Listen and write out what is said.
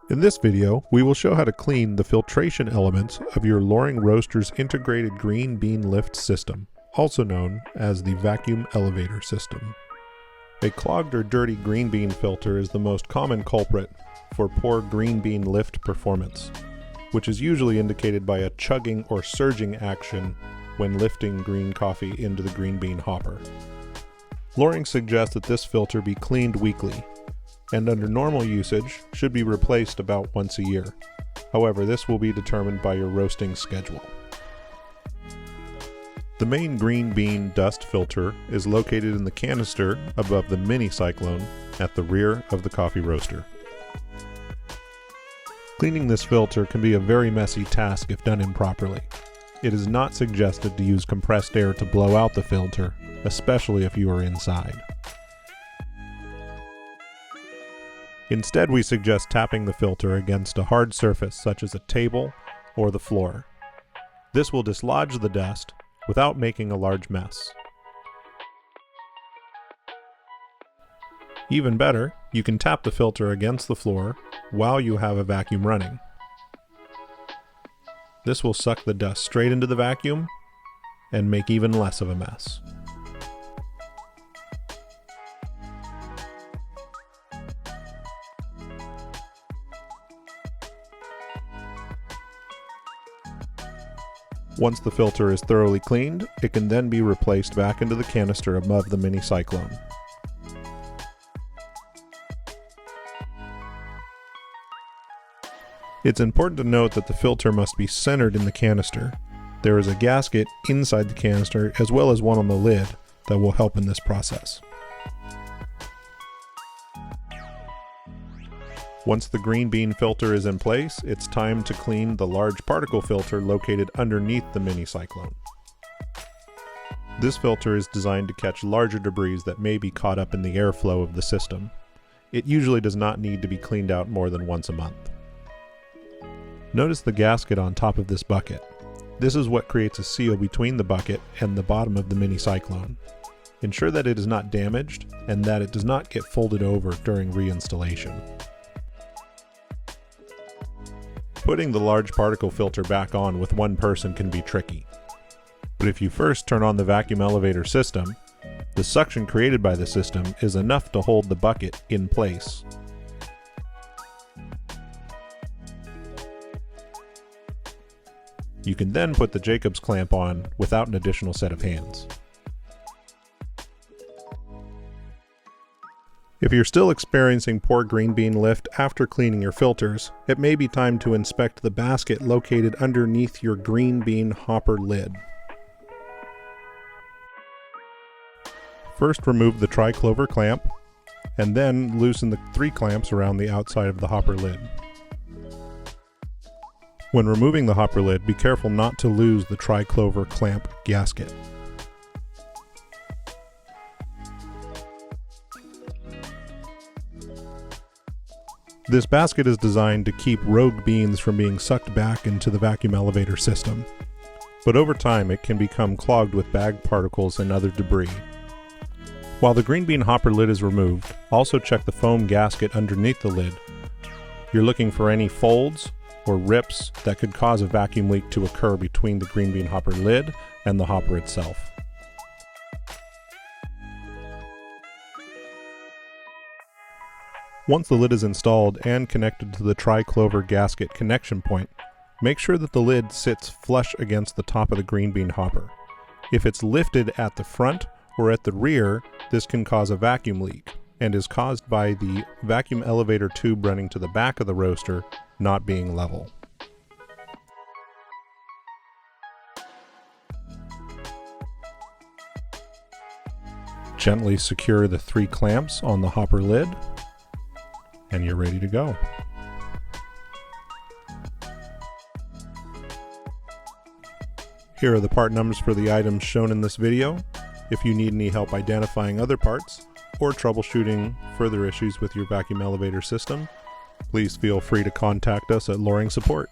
In this video, we will show how to clean the filtration elements of your Loring Roasters integrated green bean lift system, also known as the vacuum elevator system. A clogged or dirty green bean filter is the most common culprit for poor green bean lift performance, which is usually indicated by a chugging or surging action when lifting green coffee into the green bean hopper. Loring suggests that this filter be cleaned weekly, and under normal usage should be replaced about once a year. However, this will be determined by your roasting schedule. The main green bean dust filter is located in the canister above the mini cyclone at the rear of the coffee roaster. Cleaning this filter can be a very messy task if done improperly. It is not suggested to use compressed air to blow out the filter, especially if you are inside. Instead, we suggest tapping the filter against a hard surface such as a table or the floor. This will dislodge the dust without making a large mess. Even better, you can tap the filter against the floor while you have a vacuum running. This will suck the dust straight into the vacuum and make even less of a mess. Once the filter is thoroughly cleaned, it can then be replaced back into the canister above the mini cyclone. It's important to note that the filter must be centered in the canister. There is a gasket inside the canister as well as one on the lid that will help in this process. Once the green bean filter is in place, it's time to clean the large particle filter located underneath the mini cyclone. This filter is designed to catch larger debris that may be caught up in the airflow of the system. It usually does not need to be cleaned out more than once a month. Notice the gasket on top of this bucket. This is what creates a seal between the bucket and the bottom of the mini cyclone. Ensure that it is not damaged and that it does not get folded over during reinstallation. Putting the large particle filter back on with one person can be tricky. But if you first turn on the vacuum elevator system, the suction created by the system is enough to hold the bucket in place. You can then put the Jacobs clamp on without an additional set of hands. If you're still experiencing poor green bean lift after cleaning your filters, it may be time to inspect the basket located underneath your green bean hopper lid. First, remove the tri-clover clamp, and then loosen the 3 clamps around the outside of the hopper lid. When removing the hopper lid, be careful not to lose the tri-clover clamp gasket. This basket is designed to keep rogue beans from being sucked back into the vacuum elevator system, but over time it can become clogged with bag particles and other debris. While the green bean hopper lid is removed, also check the foam gasket underneath the lid. You're looking for any folds or rips that could cause a vacuum leak to occur between the green bean hopper lid and the hopper itself. Once the lid is installed and connected to the tri-clover gasket connection point, make sure that the lid sits flush against the top of the green bean hopper. If it's lifted at the front or at the rear, this can cause a vacuum leak and is caused by the vacuum elevator tube running to the back of the roaster not being level. Gently secure the 3 clamps on the hopper lid, and you're ready to go. Here are the part numbers for the items shown in this video. If you need any help identifying other parts or troubleshooting further issues with your vacuum elevator system, please feel free to contact us at Loring Support.